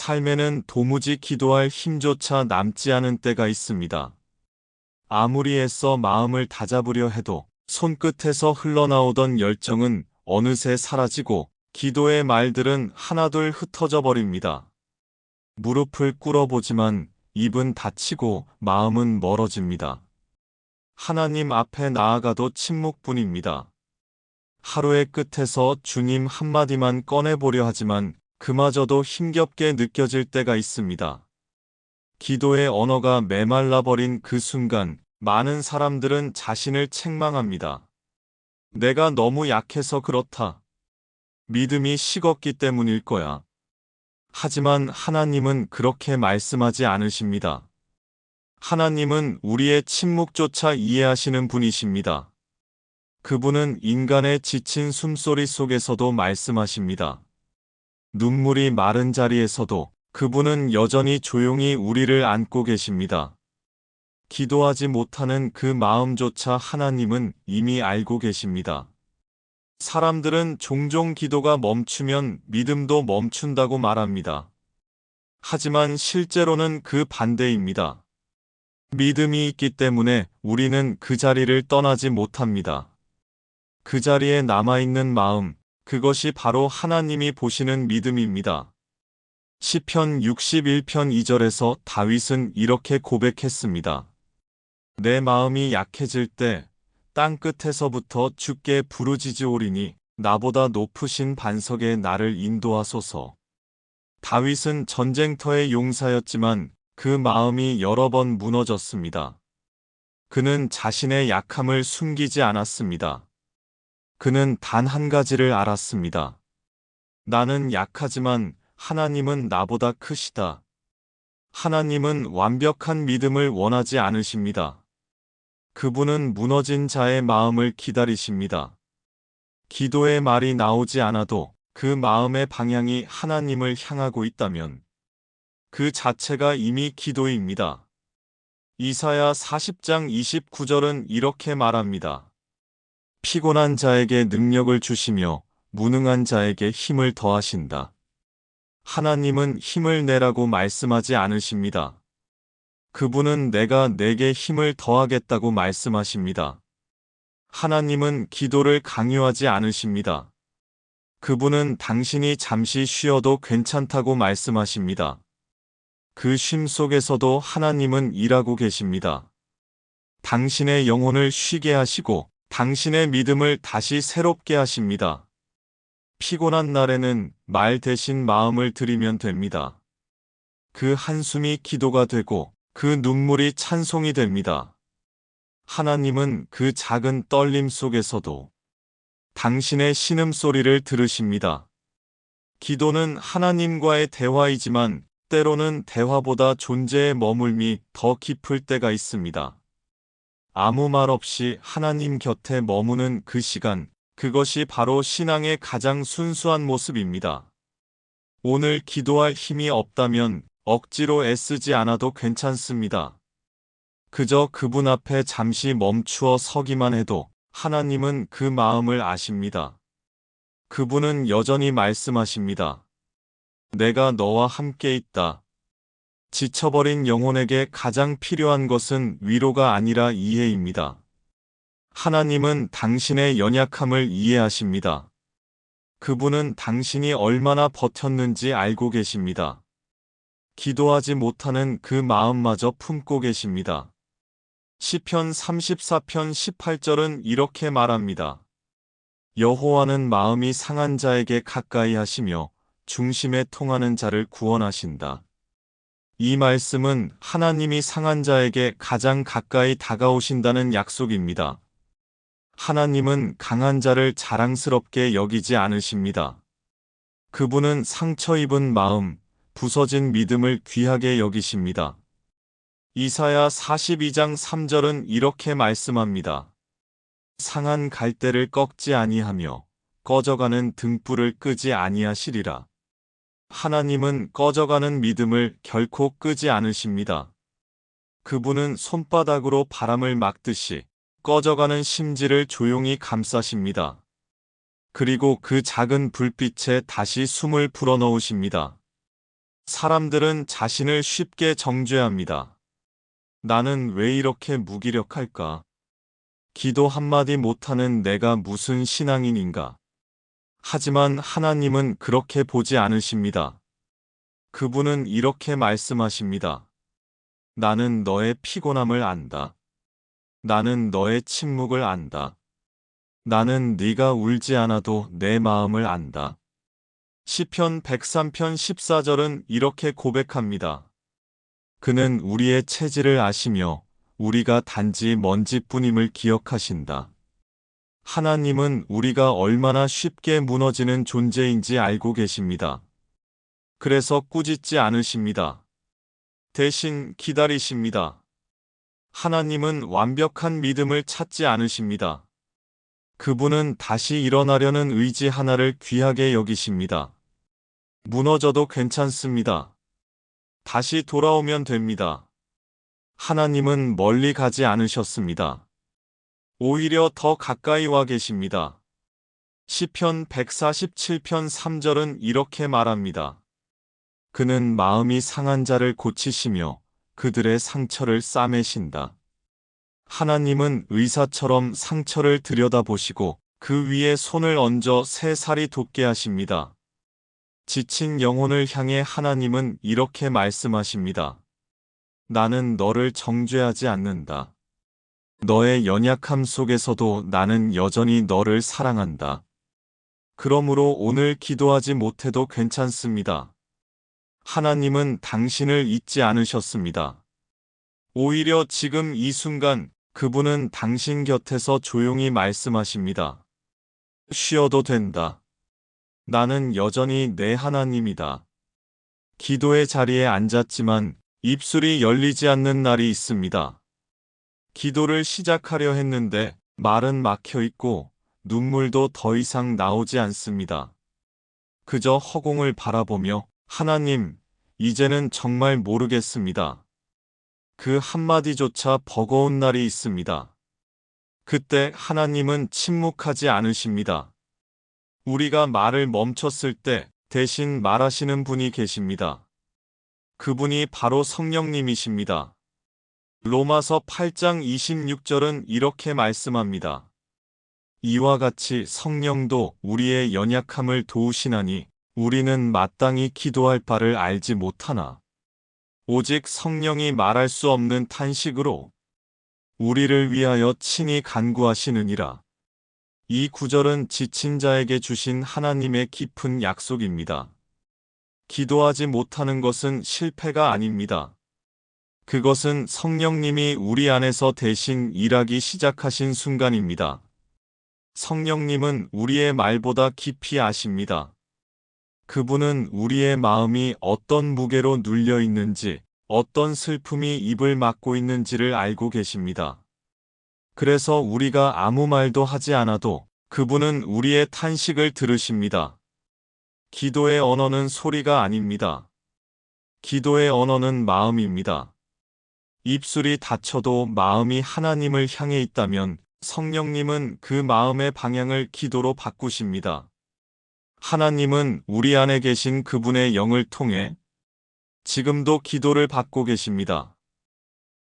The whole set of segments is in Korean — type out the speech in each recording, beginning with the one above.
삶에는 도무지 기도할 힘조차 남지 않은 때가 있습니다. 아무리 애써 마음을 다잡으려 해도 손끝에서 흘러나오던 열정은 어느새 사라지고 기도의 말들은 하나둘 흩어져 버립니다. 무릎을 꿇어보지만 입은 닫히고 마음은 멀어집니다. 하나님 앞에 나아가도 침묵뿐입니다. 하루의 끝에서 주님 한마디만 꺼내보려 하지만 그마저도 힘겹게 느껴질 때가 있습니다. 기도의 언어가 메말라버린 그 순간 많은 사람들은 자신을 책망합니다. 내가 너무 약해서 그렇다. 믿음이 식었기 때문일 거야. 하지만 하나님은 그렇게 말씀하지 않으십니다. 하나님은 우리의 침묵조차 이해하시는 분이십니다. 그분은 인간의 지친 숨소리 속에서도 말씀하십니다. 눈물이 마른 자리에서도 그분은 여전히 조용히 우리를 안고 계십니다. 기도하지 못하는 그 마음조차 하나님은 이미 알고 계십니다. 사람들은 종종 기도가 멈추면 믿음도 멈춘다고 말합니다. 하지만 실제로는 그 반대입니다. 믿음이 있기 때문에 우리는 그 자리를 떠나지 못합니다. 그 자리에 남아있는 마음, 그것이 바로 하나님이 보시는 믿음입니다. 시편 61편 2절에서 다윗은 이렇게 고백했습니다. 내 마음이 약해질 때 땅끝에서부터 주께 부르짖으오리니 나보다 높으신 반석에 나를 인도하소서. 다윗은 전쟁터의 용사였지만 그 마음이 여러 번 무너졌습니다. 그는 자신의 약함을 숨기지 않았습니다. 그는 단 한 가지를 알았습니다. 나는 약하지만 하나님은 나보다 크시다. 하나님은 완벽한 믿음을 원하지 않으십니다. 그분은 무너진 자의 마음을 기다리십니다. 기도의 말이 나오지 않아도 그 마음의 방향이 하나님을 향하고 있다면 그 자체가 이미 기도입니다. 이사야 40장 29절은 이렇게 말합니다. 피곤한 자에게 능력을 주시며 무능한 자에게 힘을 더하신다. 하나님은 힘을 내라고 말씀하지 않으십니다. 그분은 내가 내게 힘을 더하겠다고 말씀하십니다. 하나님은 기도를 강요하지 않으십니다. 그분은 당신이 잠시 쉬어도 괜찮다고 말씀하십니다. 그 쉼 속에서도 하나님은 일하고 계십니다. 당신의 영혼을 쉬게 하시고 당신의 믿음을 다시 새롭게 하십니다. 피곤한 날에는 말 대신 마음을 드리면 됩니다. 그 한숨이 기도가 되고 그 눈물이 찬송이 됩니다. 하나님은 그 작은 떨림 속에서도 당신의 신음소리를 들으십니다. 기도는 하나님과의 대화이지만 때로는 대화보다 존재의 머물미 더 깊을 때가 있습니다. 아무 말 없이 하나님 곁에 머무는 그 시간, 그것이 바로 신앙의 가장 순수한 모습입니다. 오늘 기도할 힘이 없다면 억지로 애쓰지 않아도 괜찮습니다. 그저 그분 앞에 잠시 멈추어 서기만 해도 하나님은 그 마음을 아십니다. 그분은 여전히 말씀하십니다. 내가 너와 함께 있다. 지쳐버린 영혼에게 가장 필요한 것은 위로가 아니라 이해입니다. 하나님은 당신의 연약함을 이해하십니다. 그분은 당신이 얼마나 버텼는지 알고 계십니다. 기도하지 못하는 그 마음마저 품고 계십니다. 시편 34편 18절은 이렇게 말합니다. 여호와는 마음이 상한 자에게 가까이 하시며 중심에 통하는 자를 구원하신다. 이 말씀은 하나님이 상한 자에게 가장 가까이 다가오신다는 약속입니다. 하나님은 강한 자를 자랑스럽게 여기지 않으십니다. 그분은 상처 입은 마음, 부서진 믿음을 귀하게 여기십니다. 이사야 42장 3절은 이렇게 말씀합니다. 상한 갈대를 꺾지 아니하며 꺼져가는 등불을 끄지 아니하시리라. 하나님은 꺼져가는 믿음을 결코 끄지 않으십니다. 그분은 손바닥으로 바람을 막듯이 꺼져가는 심지를 조용히 감싸십니다. 그리고 그 작은 불빛에 다시 숨을 불어넣으십니다. 사람들은 자신을 쉽게 정죄합니다. 나는 왜 이렇게 무기력할까? 기도 한마디 못하는 내가 무슨 신앙인인가? 하지만 하나님은 그렇게 보지 않으십니다. 그분은 이렇게 말씀하십니다. 나는 너의 피곤함을 안다. 나는 너의 침묵을 안다. 나는 네가 울지 않아도 내 마음을 안다. 시편 103편 14절은 이렇게 고백합니다. 그는 우리의 체질을 아시며 우리가 단지 먼지뿐임을 기억하신다. 하나님은 우리가 얼마나 쉽게 무너지는 존재인지 알고 계십니다. 그래서 꾸짖지 않으십니다. 대신 기다리십니다. 하나님은 완벽한 믿음을 찾지 않으십니다. 그분은 다시 일어나려는 의지 하나를 귀하게 여기십니다. 무너져도 괜찮습니다. 다시 돌아오면 됩니다. 하나님은 멀리 가지 않으셨습니다. 오히려 더 가까이 와 계십니다. 시편 147편 3절은 이렇게 말합니다. 그는 마음이 상한 자를 고치시며 그들의 상처를 싸매신다. 하나님은 의사처럼 상처를 들여다보시고 그 위에 손을 얹어 새살이 돋게 하십니다. 지친 영혼을 향해 하나님은 이렇게 말씀하십니다. 나는 너를 정죄하지 않는다. 너의 연약함 속에서도 나는 여전히 너를 사랑한다. 그러므로 오늘 기도하지 못해도 괜찮습니다. 하나님은 당신을 잊지 않으셨습니다. 오히려 지금 이 순간 그분은 당신 곁에서 조용히 말씀하십니다. 쉬어도 된다. 나는 여전히 내 하나님이다. 기도의 자리에 앉았지만 입술이 열리지 않는 날이 있습니다. 기도를 시작하려 했는데 말은 막혀 있고 눈물도 더 이상 나오지 않습니다. 그저 허공을 바라보며 하나님, 이제는 정말 모르겠습니다. 그 한마디조차 버거운 날이 있습니다. 그때 하나님은 침묵하지 않으십니다. 우리가 말을 멈췄을 때 대신 말하시는 분이 계십니다. 그분이 바로 성령님이십니다. 로마서 8장 26절은 이렇게 말씀합니다. 이와 같이 성령도 우리의 연약함을 도우시나니 우리는 마땅히 기도할 바를 알지 못하나 오직 성령이 말할 수 없는 탄식으로 우리를 위하여 친히 간구하시느니라. 이 구절은 지친 자에게 주신 하나님의 깊은 약속입니다. 기도하지 못하는 것은 실패가 아닙니다. 그것은 성령님이 우리 안에서 대신 일하기 시작하신 순간입니다. 성령님은 우리의 말보다 깊이 아십니다. 그분은 우리의 마음이 어떤 무게로 눌려 있는지, 어떤 슬픔이 입을 막고 있는지를 알고 계십니다. 그래서 우리가 아무 말도 하지 않아도 그분은 우리의 탄식을 들으십니다. 기도의 언어는 소리가 아닙니다. 기도의 언어는 마음입니다. 입술이 닫혀도 마음이 하나님을 향해 있다면 성령님은 그 마음의 방향을 기도로 바꾸십니다. 하나님은 우리 안에 계신 그분의 영을 통해 지금도 기도를 받고 계십니다.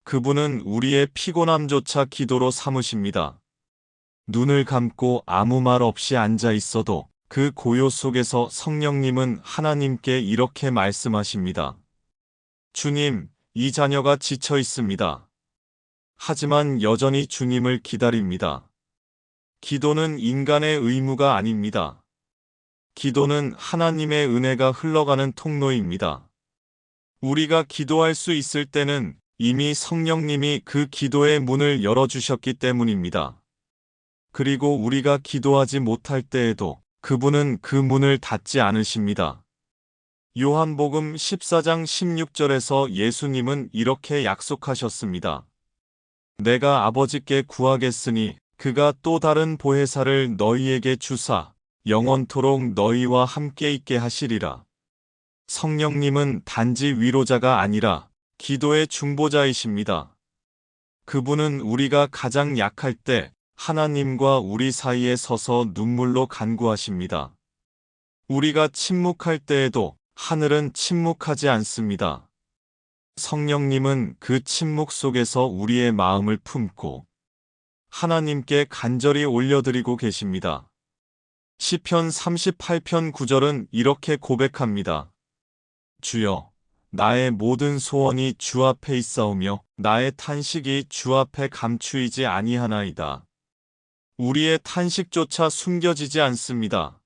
그분은 우리의 피곤함조차 기도로 삼으십니다. 눈을 감고 아무 말 없이 앉아 있어도 그 고요 속에서 성령님은 하나님께 이렇게 말씀하십니다. 주님, 이 자녀가 지쳐 있습니다. 하지만 여전히 주님을 기다립니다. 기도는 인간의 의무가 아닙니다. 기도는 하나님의 은혜가 흘러가는 통로입니다. 우리가 기도할 수 있을 때는 이미 성령님이 그 기도의 문을 열어주셨기 때문입니다. 그리고 우리가 기도하지 못할 때에도 그분은 그 문을 닫지 않으십니다. 요한복음 14장 16절에서 예수님은 이렇게 약속하셨습니다. 내가 아버지께 구하겠으니 그가 또 다른 보혜사를 너희에게 주사 영원토록 너희와 함께 있게 하시리라. 성령님은 단지 위로자가 아니라 기도의 중보자이십니다. 그분은 우리가 가장 약할 때 하나님과 우리 사이에 서서 눈물로 간구하십니다. 우리가 침묵할 때에도 하늘은 침묵하지 않습니다. 성령님은 그 침묵 속에서 우리의 마음을 품고 하나님께 간절히 올려드리고 계십니다. 시편 38편 9절은 이렇게 고백합니다. 주여, 나의 모든 소원이 주 앞에 있사오며 나의 탄식이 주 앞에 감추이지 아니하나이다. 우리의 탄식조차 숨겨지지 않습니다.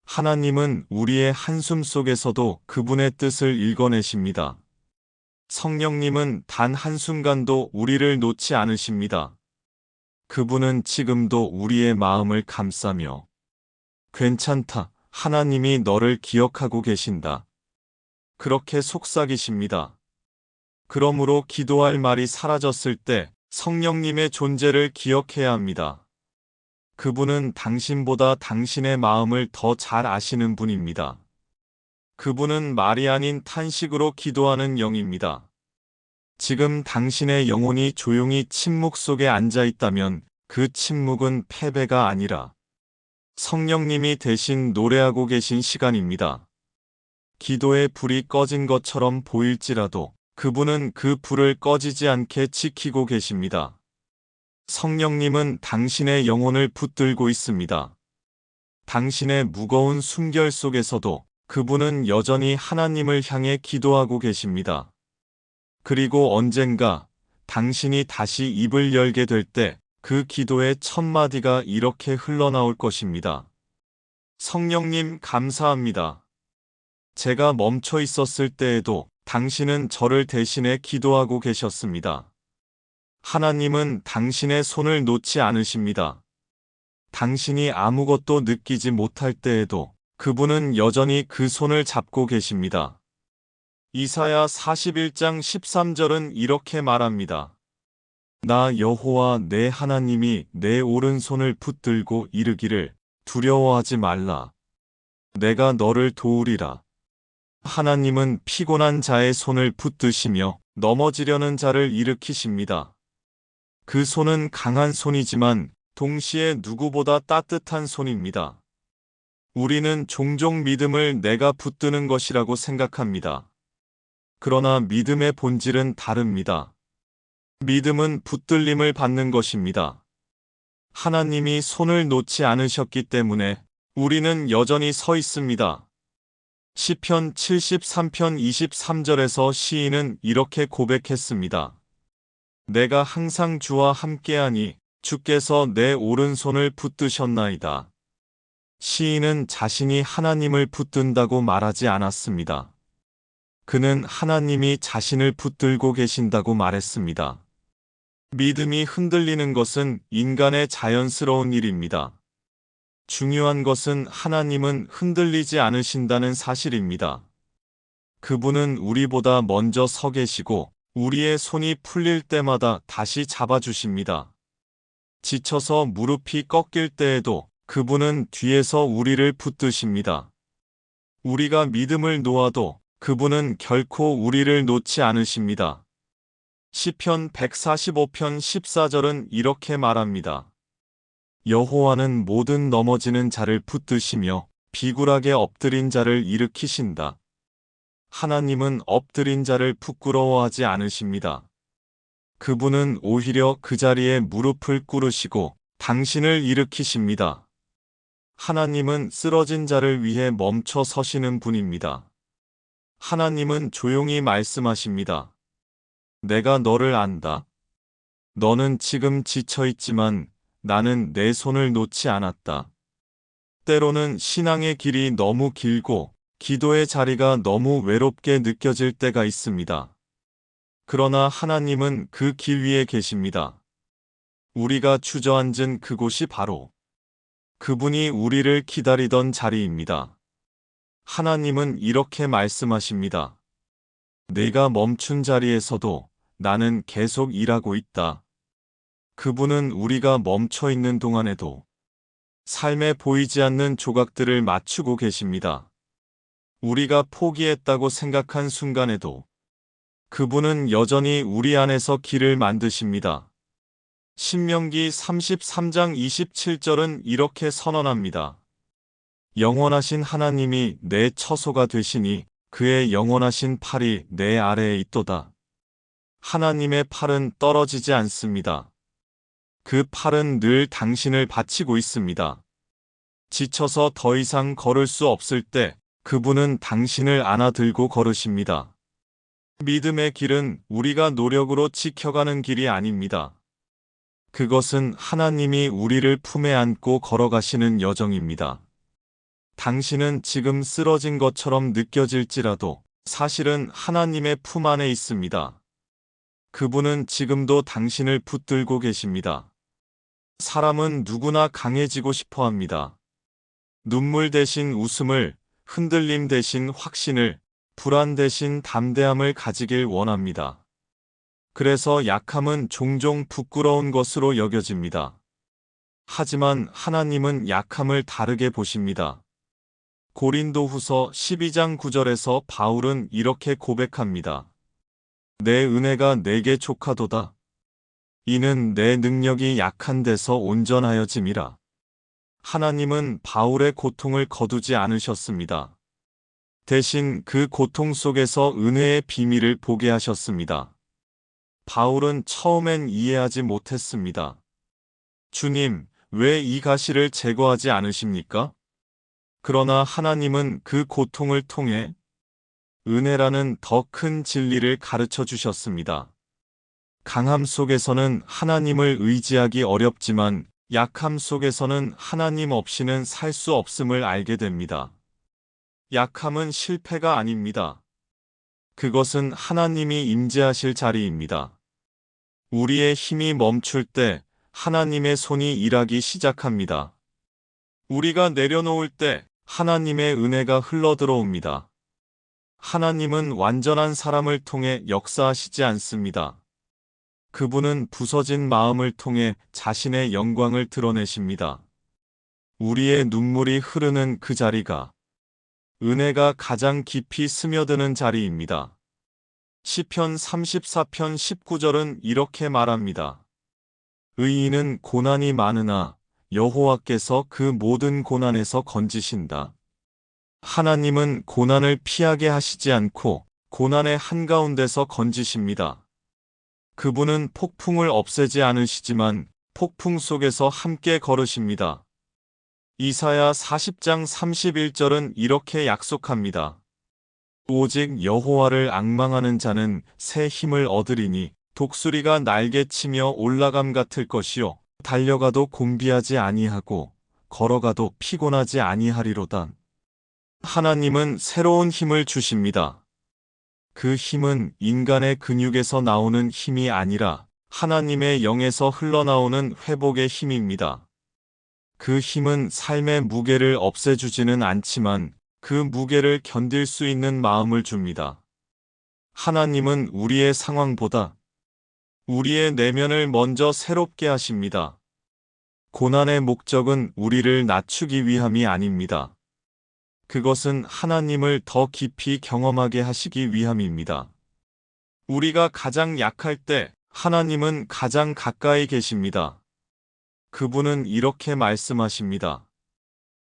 하나님은 우리의 한숨 속에서도 그분의 뜻을 읽어내십니다. 성령님은 단 한순간도 우리를 놓지 않으십니다. 그분은 지금도 우리의 마음을 감싸며 괜찮다, 하나님이 너를 기억하고 계신다. 그렇게 속삭이십니다. 그러므로 기도할 말이 사라졌을 때 성령님의 존재를 기억해야 합니다. 그분은 당신보다 당신의 마음을 더 잘 아시는 분입니다. 그분은 말이 아닌 탄식으로 기도하는 영입니다. 지금 당신의 영혼이 조용히 침묵 속에 앉아 있다면 그 침묵은 패배가 아니라 성령님이 대신 노래하고 계신 시간입니다. 기도의 불이 꺼진 것처럼 보일지라도 그분은 그 불을 꺼지지 않게 지키고 계십니다. 성령님은 당신의 영혼을 붙들고 있습니다. 당신의 무거운 숨결 속에서도 그분은 여전히 하나님을 향해 기도하고 계십니다. 그리고 언젠가 당신이 다시 입을 열게 될 때 그 기도의 첫 마디가 이렇게 흘러나올 것입니다. 성령님 감사합니다. 제가 멈춰 있었을 때에도 당신은 저를 대신해 기도하고 계셨습니다. 하나님은 당신의 손을 놓지 않으십니다. 당신이 아무것도 느끼지 못할 때에도 그분은 여전히 그 손을 잡고 계십니다. 이사야 41장 13절은 이렇게 말합니다. 나 여호와 내 하나님이 내 오른손을 붙들고 이르기를 두려워하지 말라. 내가 너를 도우리라. 하나님은 피곤한 자의 손을 붙드시며 넘어지려는 자를 일으키십니다. 그 손은 강한 손이지만 동시에 누구보다 따뜻한 손입니다. 우리는 종종 믿음을 내가 붙드는 것이라고 생각합니다. 그러나 믿음의 본질은 다릅니다. 믿음은 붙들림을 받는 것입니다. 하나님이 손을 놓지 않으셨기 때문에 우리는 여전히 서 있습니다. 시편 73편 23절에서 시인은 이렇게 고백했습니다. 내가 항상 주와 함께하니 주께서 내 오른손을 붙드셨나이다. 시인은 자신이 하나님을 붙든다고 말하지 않았습니다. 그는 하나님이 자신을 붙들고 계신다고 말했습니다. 믿음이 흔들리는 것은 인간의 자연스러운 일입니다. 중요한 것은 하나님은 흔들리지 않으신다는 사실입니다. 그분은 우리보다 먼저 서 계시고 우리의 손이 풀릴 때마다 다시 잡아주십니다. 지쳐서 무릎이 꺾일 때에도 그분은 뒤에서 우리를 붙드십니다. 우리가 믿음을 놓아도 그분은 결코 우리를 놓지 않으십니다. 시편 145편 14절은 이렇게 말합니다. 여호와는 모든 넘어지는 자를 붙드시며 비굴하게 엎드린 자를 일으키신다. 하나님은 엎드린 자를 부끄러워하지 않으십니다. 그분은 오히려 그 자리에 무릎을 꿇으시고 당신을 일으키십니다. 하나님은 쓰러진 자를 위해 멈춰 서시는 분입니다. 하나님은 조용히 말씀하십니다. 내가 너를 안다. 너는 지금 지쳐있지만 나는 내 손을 놓지 않았다. 때로는 신앙의 길이 너무 길고 기도의 자리가 너무 외롭게 느껴질 때가 있습니다. 그러나 하나님은 그 길 위에 계십니다. 우리가 주저앉은 그곳이 바로 그분이 우리를 기다리던 자리입니다. 하나님은 이렇게 말씀하십니다. 내가 멈춘 자리에서도 나는 계속 일하고 있다. 그분은 우리가 멈춰 있는 동안에도 삶에 보이지 않는 조각들을 맞추고 계십니다. 우리가 포기했다고 생각한 순간에도 그분은 여전히 우리 안에서 길을 만드십니다. 신명기 33장 27절은 이렇게 선언합니다. 영원하신 하나님이 내 처소가 되시니 그의 영원하신 팔이 내 아래에 있도다. 하나님의 팔은 떨어지지 않습니다. 그 팔은 늘 당신을 받치고 있습니다. 지쳐서 더 이상 걸을 수 없을 때 그분은 당신을 안아들고 걸으십니다. 믿음의 길은 우리가 노력으로 지켜가는 길이 아닙니다. 그것은 하나님이 우리를 품에 안고 걸어가시는 여정입니다. 당신은 지금 쓰러진 것처럼 느껴질지라도 사실은 하나님의 품 안에 있습니다. 그분은 지금도 당신을 붙들고 계십니다. 사람은 누구나 강해지고 싶어 합니다. 눈물 대신 웃음을, 흔들림 대신 확신을, 불안 대신 담대함을 가지길 원합니다. 그래서 약함은 종종 부끄러운 것으로 여겨집니다. 하지만 하나님은 약함을 다르게 보십니다. 고린도후서 12장 9절에서 바울은 이렇게 고백합니다. 내 은혜가 내게 족하도다. 이는 내 능력이 약한 데서 온전하여짐이라. 하나님은 바울의 고통을 거두지 않으셨습니다. 대신 그 고통 속에서 은혜의 비밀을 보게 하셨습니다. 바울은 처음엔 이해하지 못했습니다. 주님, 왜 이 가시를 제거하지 않으십니까? 그러나 하나님은 그 고통을 통해 은혜라는 더 큰 진리를 가르쳐 주셨습니다. 강함 속에서는 하나님을 의지하기 어렵지만 약함 속에서는 하나님 없이는 살 수 없음을 알게 됩니다. 약함은 실패가 아닙니다. 그것은 하나님이 임재하실 자리입니다. 우리의 힘이 멈출 때 하나님의 손이 일하기 시작합니다. 우리가 내려놓을 때 하나님의 은혜가 흘러들어옵니다. 하나님은 완전한 사람을 통해 역사하시지 않습니다. 그분은 부서진 마음을 통해 자신의 영광을 드러내십니다. 우리의 눈물이 흐르는 그 자리가 은혜가 가장 깊이 스며드는 자리입니다. 시편 34편 19절은 이렇게 말합니다. 의인은 고난이 많으나 여호와께서 그 모든 고난에서 건지신다. 하나님은 고난을 피하게 하시지 않고 고난의 한가운데서 건지십니다. 그분은 폭풍을 없애지 않으시지만 폭풍 속에서 함께 걸으십니다. 이사야 40장 31절은 이렇게 약속합니다. 오직 여호와를 앙망하는 자는 새 힘을 얻으리니 독수리가 날개치며 올라감 같을 것이요 달려가도 곤비하지 아니하고 걸어가도 피곤하지 아니하리로다. 하나님은 새로운 힘을 주십니다. 그 힘은 인간의 근육에서 나오는 힘이 아니라 하나님의 영에서 흘러나오는 회복의 힘입니다. 그 힘은 삶의 무게를 없애주지는 않지만 그 무게를 견딜 수 있는 마음을 줍니다. 하나님은 우리의 상황보다 우리의 내면을 먼저 새롭게 하십니다. 고난의 목적은 우리를 낮추기 위함이 아닙니다. 그것은 하나님을 더 깊이 경험하게 하시기 위함입니다. 우리가 가장 약할 때 하나님은 가장 가까이 계십니다. 그분은 이렇게 말씀하십니다.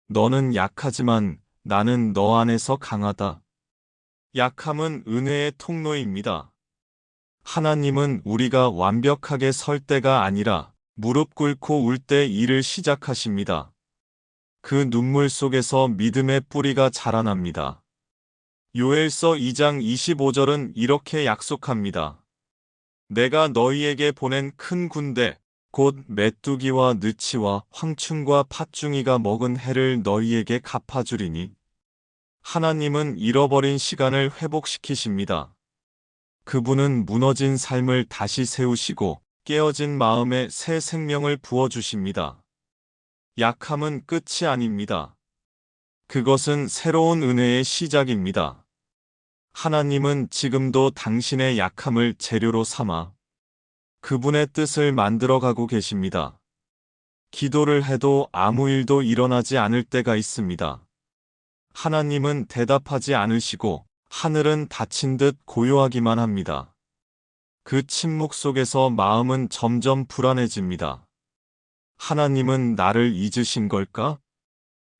너는 약하지만 나는 너 안에서 강하다. 약함은 은혜의 통로입니다. 하나님은 우리가 완벽하게 설 때가 아니라 무릎 꿇고 울 때 일을 시작하십니다. 그 눈물 속에서 믿음의 뿌리가 자라납니다. 요엘서 2장 25절은 이렇게 약속합니다. 내가 너희에게 보낸 큰 군대 곧 메뚜기와 느치와 황충과 팥중이가 먹은 해를 너희에게 갚아주리니 하나님은 잃어버린 시간을 회복시키십니다. 그분은 무너진 삶을 다시 세우시고 깨어진 마음에 새 생명을 부어주십니다. 약함은 끝이 아닙니다. 그것은 새로운 은혜의 시작입니다. 하나님은 지금도 당신의 약함을 재료로 삼아 그분의 뜻을 만들어가고 계십니다. 기도를 해도 아무 일도 일어나지 않을 때가 있습니다. 하나님은 대답하지 않으시고 하늘은 닫힌 듯 고요하기만 합니다. 그 침묵 속에서 마음은 점점 불안해집니다. 하나님은 나를 잊으신 걸까?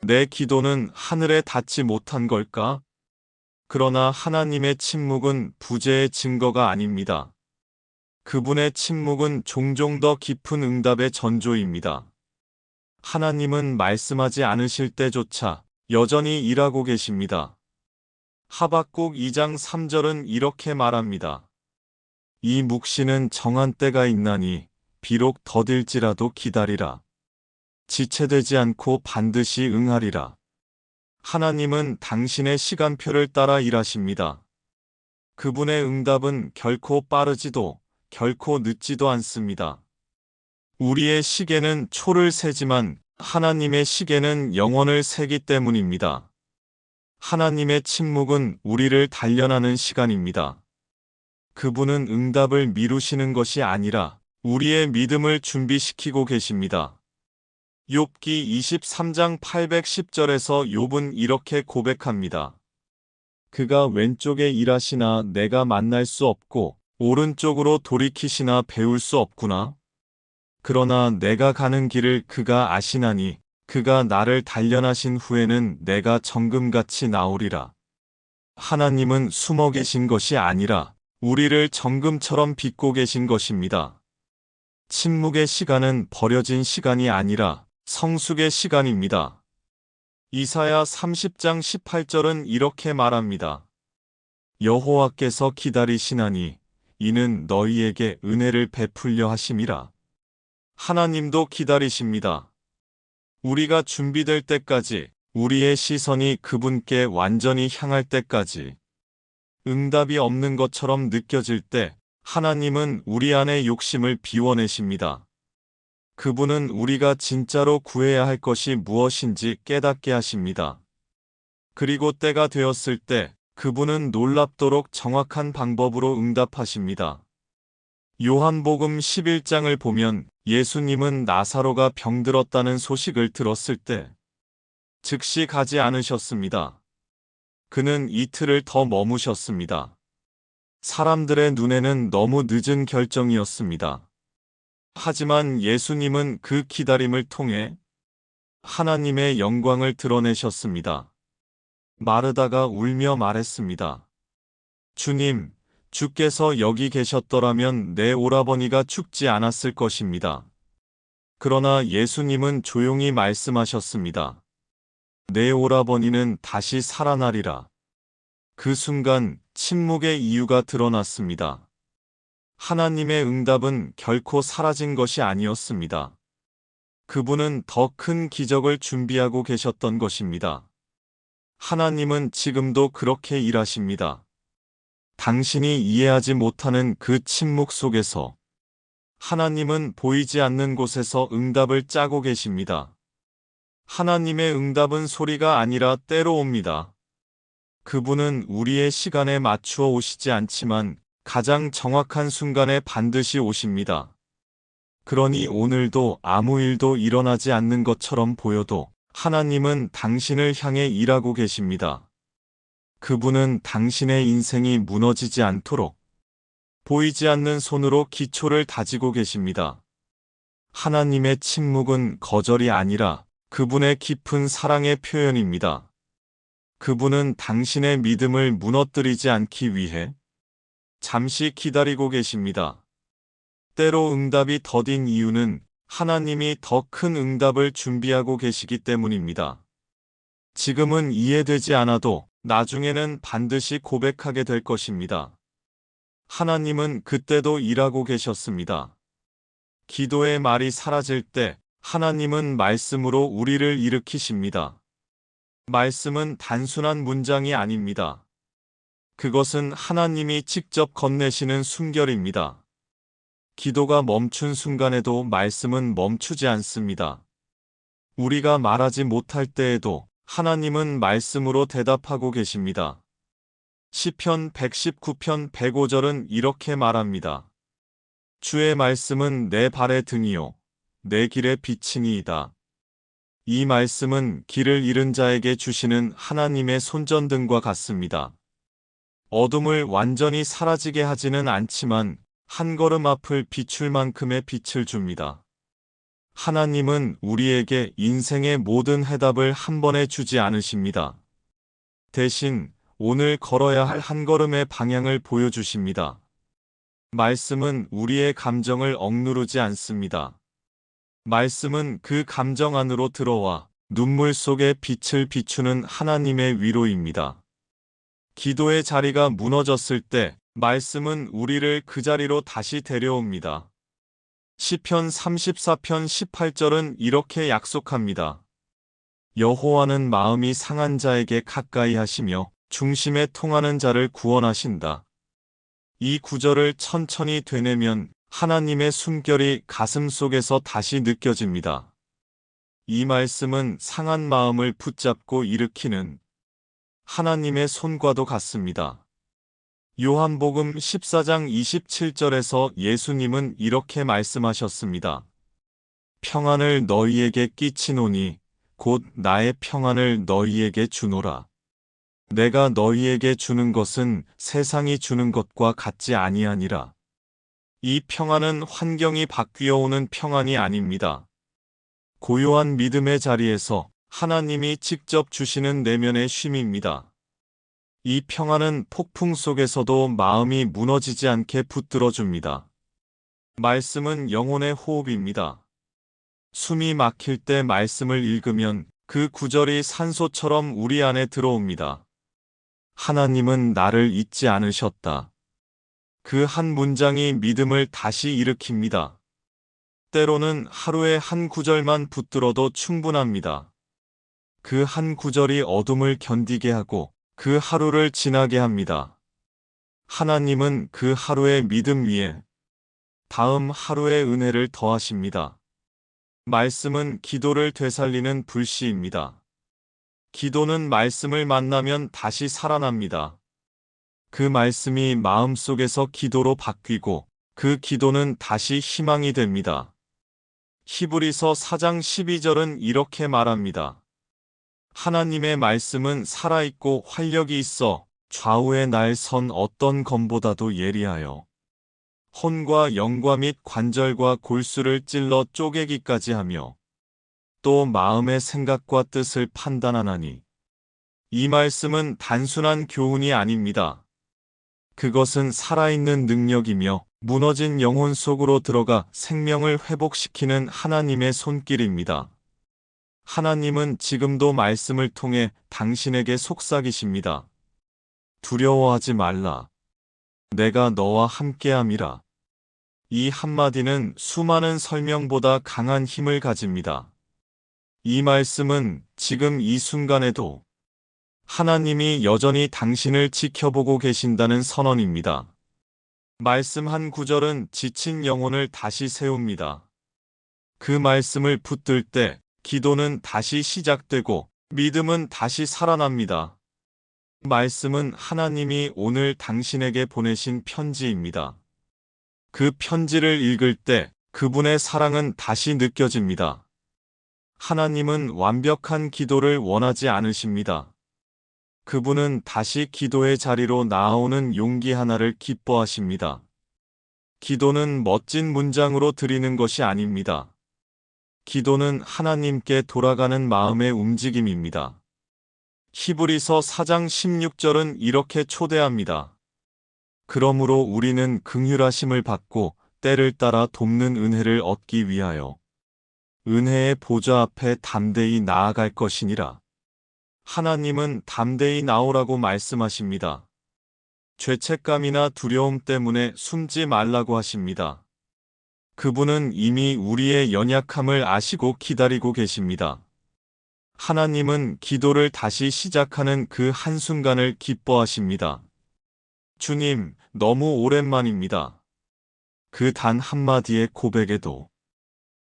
내 기도는 하늘에 닿지 못한 걸까? 그러나 하나님의 침묵은 부재의 증거가 아닙니다. 그분의 침묵은 종종 더 깊은 응답의 전조입니다. 하나님은 말씀하지 않으실 때조차 여전히 일하고 계십니다. 하박국 2장 3절은 이렇게 말합니다. 이 묵시는 정한 때가 있나니 비록 더딜지라도 기다리라. 지체되지 않고 반드시 응하리라. 하나님은 당신의 시간표를 따라 일하십니다. 그분의 응답은 결코 빠르지도 결코 늦지도 않습니다. 우리의 시계는 초를 세지만 하나님의 시계는 영원을 세기 때문입니다. 하나님의 침묵은 우리를 단련하는 시간입니다. 그분은 응답을 미루시는 것이 아니라 우리의 믿음을 준비시키고 계십니다. 욥기 23장 810절에서 욥은 이렇게 고백합니다. 그가 왼쪽에 일하시나 내가 만날 수 없고 오른쪽으로 돌이키시나 배울 수 없구나. 그러나 내가 가는 길을 그가 아시나니 그가 나를 단련하신 후에는 내가 정금같이 나오리라. 하나님은 숨어 계신 것이 아니라 우리를 정금처럼 빚고 계신 것입니다. 침묵의 시간은 버려진 시간이 아니라 성숙의 시간입니다. 이사야 30장 18절은 이렇게 말합니다. 여호와께서 기다리시나니 이는 너희에게 은혜를 베풀려 하심이라. 하나님도 기다리십니다. 우리가 준비될 때까지, 우리의 시선이 그분께 완전히 향할 때까지, 응답이 없는 것처럼 느껴질 때 하나님은 우리 안의 욕심을 비워내십니다. 그분은 우리가 진짜로 구해야 할 것이 무엇인지 깨닫게 하십니다. 그리고 때가 되었을 때 그분은 놀랍도록 정확한 방법으로 응답하십니다. 요한복음 11장을 보면 예수님은 나사로가 병들었다는 소식을 들었을 때 즉시 가지 않으셨습니다. 그는 이틀을 더 머무셨습니다. 사람들의 눈에는 너무 늦은 결정이었습니다. 하지만 예수님은 그 기다림을 통해 하나님의 영광을 드러내셨습니다. 마르다가 울며 말했습니다. 주님, 주께서 여기 계셨더라면 내 오라버니가 죽지 않았을 것입니다. 그러나 예수님은 조용히 말씀하셨습니다. 내 오라버니는 다시 살아나리라. 그 순간 침묵의 이유가 드러났습니다. 하나님의 응답은 결코 사라진 것이 아니었습니다. 그분은 더 큰 기적을 준비하고 계셨던 것입니다. 하나님은 지금도 그렇게 일하십니다. 당신이 이해하지 못하는 그 침묵 속에서 하나님은 보이지 않는 곳에서 응답을 짜고 계십니다. 하나님의 응답은 소리가 아니라 때로 옵니다. 그분은 우리의 시간에 맞추어 오시지 않지만 가장 정확한 순간에 반드시 오십니다. 그러니 오늘도 아무 일도 일어나지 않는 것처럼 보여도 하나님은 당신을 향해 일하고 계십니다. 그분은 당신의 인생이 무너지지 않도록 보이지 않는 손으로 기초를 다지고 계십니다. 하나님의 침묵은 거절이 아니라 그분의 깊은 사랑의 표현입니다. 그분은 당신의 믿음을 무너뜨리지 않기 위해 잠시 기다리고 계십니다. 때로 응답이 더딘 이유는 하나님이 더 큰 응답을 준비하고 계시기 때문입니다. 지금은 이해되지 않아도 나중에는 반드시 고백하게 될 것입니다. 하나님은 그때도 일하고 계셨습니다. 기도의 말이 사라질 때 하나님은 말씀으로 우리를 일으키십니다. 말씀은 단순한 문장이 아닙니다. 그것은 하나님이 직접 건네시는 순결입니다. 기도가 멈춘 순간에도 말씀은 멈추지 않습니다. 우리가 말하지 못할 때에도 하나님은 말씀으로 대답하고 계십니다. 시편 119편 105절은 이렇게 말합니다. 주의 말씀은 내 발의 등이요 내 길의 빛이니이다. 이 말씀은 길을 잃은 자에게 주시는 하나님의 손전등과 같습니다. 어둠을 완전히 사라지게 하지는 않지만 한 걸음 앞을 비출 만큼의 빛을 줍니다. 하나님은 우리에게 인생의 모든 해답을 한 번에 주지 않으십니다. 대신 오늘 걸어야 할 한 걸음의 방향을 보여주십니다. 말씀은 우리의 감정을 억누르지 않습니다. 말씀은 그 감정 안으로 들어와 눈물 속에 빛을 비추는 하나님의 위로입니다. 기도의 자리가 무너졌을 때 말씀은 우리를 그 자리로 다시 데려옵니다. 시편 34편 18절은 이렇게 약속합니다. 여호와는 마음이 상한 자에게 가까이 하시며 중심에 통하는 자를 구원하신다. 이 구절을 천천히 되뇌면 하나님의 숨결이 가슴 속에서 다시 느껴집니다. 이 말씀은 상한 마음을 붙잡고 일으키는 하나님의 손과도 같습니다. 요한복음 14장 27절에서 예수님은 이렇게 말씀하셨습니다. 평안을 너희에게 끼치노니 곧 나의 평안을 너희에게 주노라. 내가 너희에게 주는 것은 세상이 주는 것과 같지 아니하니라. 이 평안은 환경이 바뀌어 오는 평안이 아닙니다. 고요한 믿음의 자리에서 하나님이 직접 주시는 내면의 쉼입니다. 이 평안은 폭풍 속에서도 마음이 무너지지 않게 붙들어줍니다. 말씀은 영혼의 호흡입니다. 숨이 막힐 때 말씀을 읽으면 그 구절이 산소처럼 우리 안에 들어옵니다. 하나님은 나를 잊지 않으셨다. 그 한 문장이 믿음을 다시 일으킵니다. 때로는 하루에 한 구절만 붙들어도 충분합니다. 그 한 구절이 어둠을 견디게 하고 그 하루를 지나게 합니다. 하나님은 그 하루의 믿음 위에 다음 하루의 은혜를 더하십니다. 말씀은 기도를 되살리는 불씨입니다. 기도는 말씀을 만나면 다시 살아납니다. 그 말씀이 마음속에서 기도로 바뀌고 그 기도는 다시 희망이 됩니다. 히브리서 4장 12절은 이렇게 말합니다. 하나님의 말씀은 살아있고 활력이 있어 좌우의 날 선 어떤 검보다도 예리하여 혼과 영과 및 관절과 골수를 찔러 쪼개기까지 하며 또 마음의 생각과 뜻을 판단하나니. 이 말씀은 단순한 교훈이 아닙니다. 그것은 살아있는 능력이며 무너진 영혼 속으로 들어가 생명을 회복시키는 하나님의 손길입니다. 하나님은 지금도 말씀을 통해 당신에게 속삭이십니다. 두려워하지 말라. 내가 너와 함께함이라. 이 한마디는 수많은 설명보다 강한 힘을 가집니다. 이 말씀은 지금 이 순간에도 하나님이 여전히 당신을 지켜보고 계신다는 선언입니다. 말씀 한 구절은 지친 영혼을 다시 세웁니다. 그 말씀을 붙들 때 기도는 다시 시작되고 믿음은 다시 살아납니다. 말씀은 하나님이 오늘 당신에게 보내신 편지입니다. 그 편지를 읽을 때 그분의 사랑은 다시 느껴집니다. 하나님은 완벽한 기도를 원하지 않으십니다. 그분은 다시 기도의 자리로 나아오는 용기 하나를 기뻐하십니다. 기도는 멋진 문장으로 드리는 것이 아닙니다. 기도는 하나님께 돌아가는 마음의 움직임입니다. 히브리서 4장 16절은 이렇게 초대합니다. 그러므로 우리는 긍휼하심을 받고 때를 따라 돕는 은혜를 얻기 위하여 은혜의 보좌 앞에 담대히 나아갈 것이니라. 하나님은 담대히 나오라고 말씀하십니다. 죄책감이나 두려움 때문에 숨지 말라고 하십니다. 그분은 이미 우리의 연약함을 아시고 기다리고 계십니다. 하나님은 기도를 다시 시작하는 그 한순간을 기뻐하십니다. 주님, 너무 오랜만입니다. 그 단 한마디의 고백에도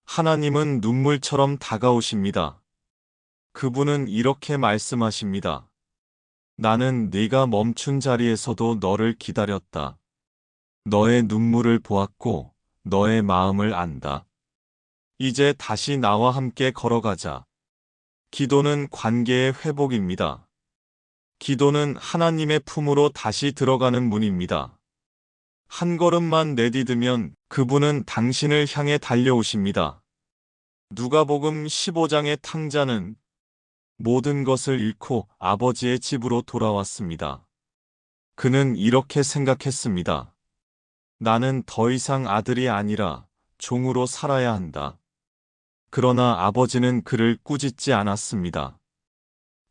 하나님은 눈물처럼 다가오십니다. 그분은 이렇게 말씀하십니다. 나는 네가 멈춘 자리에서도 너를 기다렸다. 너의 눈물을 보았고 너의 마음을 안다. 이제 다시 나와 함께 걸어가자. 기도는 관계의 회복입니다. 기도는 하나님의 품으로 다시 들어가는 문입니다. 한 걸음만 내디디면 그분은 당신을 향해 달려오십니다. 누가복음 15장의 탕자는 모든 것을 잃고 아버지의 집으로 돌아왔습니다. 그는 이렇게 생각했습니다. 나는 더 이상 아들이 아니라 종으로 살아야 한다. 그러나 아버지는 그를 꾸짖지 않았습니다.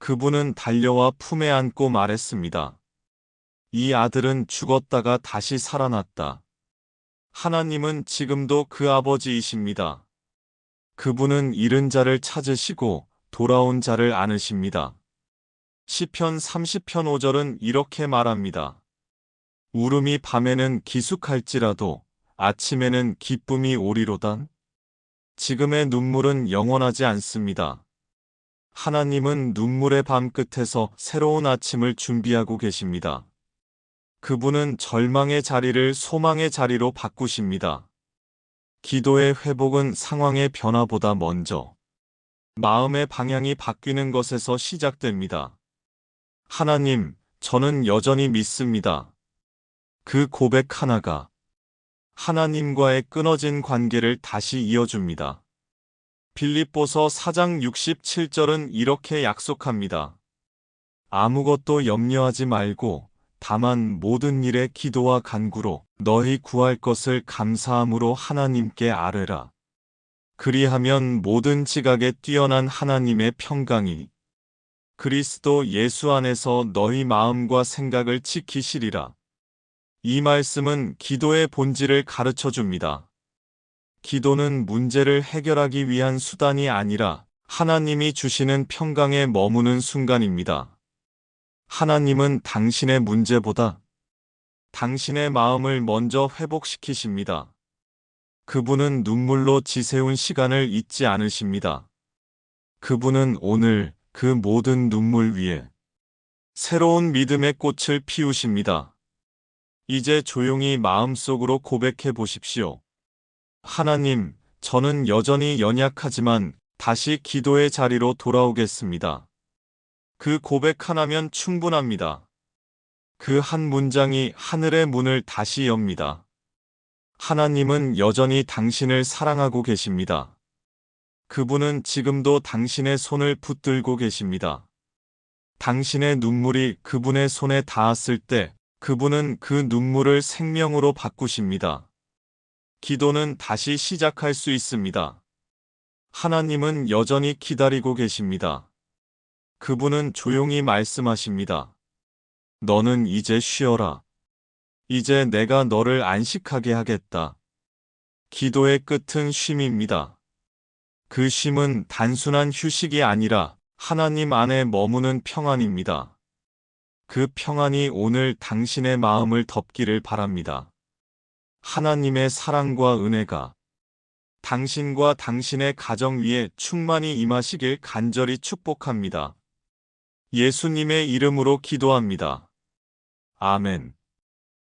그분은 달려와 품에 안고 말했습니다. 이 아들은 죽었다가 다시 살아났다. 하나님은 지금도 그 아버지이십니다. 그분은 잃은 자를 찾으시고 돌아온 자를 안으십니다. 시편 30편 5절은 이렇게 말합니다. 울음이 밤에는 기숙할지라도 아침에는 기쁨이 오리로다. 지금의 눈물은 영원하지 않습니다. 하나님은 눈물의 밤 끝에서 새로운 아침을 준비하고 계십니다. 그분은 절망의 자리를 소망의 자리로 바꾸십니다. 기도의 회복은 상황의 변화보다 먼저 마음의 방향이 바뀌는 것에서 시작됩니다. 하나님, 저는 여전히 믿습니다. 그 고백 하나가 하나님과의 끊어진 관계를 다시 이어줍니다. 빌립보서 4장 67절은 이렇게 약속합니다. 아무것도 염려하지 말고 다만 모든 일에 기도와 간구로 너희 구할 것을 감사함으로 하나님께 아뢰라. 그리하면 모든 지각에 뛰어난 하나님의 평강이 그리스도 예수 안에서 너희 마음과 생각을 지키시리라. 이 말씀은 기도의 본질을 가르쳐 줍니다. 기도는 문제를 해결하기 위한 수단이 아니라 하나님이 주시는 평강에 머무는 순간입니다. 하나님은 당신의 문제보다 당신의 마음을 먼저 회복시키십니다. 그분은 눈물로 지새운 시간을 잊지 않으십니다. 그분은 오늘 그 모든 눈물 위에 새로운 믿음의 꽃을 피우십니다. 이제 조용히 마음속으로 고백해 보십시오. 하나님, 저는 여전히 연약하지만 다시 기도의 자리로 돌아오겠습니다. 그 고백 하나면 충분합니다. 그 한 문장이 하늘의 문을 다시 엽니다. 하나님은 여전히 당신을 사랑하고 계십니다. 그분은 지금도 당신의 손을 붙들고 계십니다. 당신의 눈물이 그분의 손에 닿았을 때 그분은 그 눈물을 생명으로 바꾸십니다. 기도는 다시 시작할 수 있습니다. 하나님은 여전히 기다리고 계십니다. 그분은 조용히 말씀하십니다. 너는 이제 쉬어라. 이제 내가 너를 안식하게 하겠다. 기도의 끝은 쉼입니다. 그 쉼은 단순한 휴식이 아니라 하나님 안에 머무는 평안입니다. 그 평안이 오늘 당신의 마음을 덮기를 바랍니다. 하나님의 사랑과 은혜가 당신과 당신의 가정 위에 충만히 임하시길 간절히 축복합니다. 예수님의 이름으로 기도합니다. 아멘.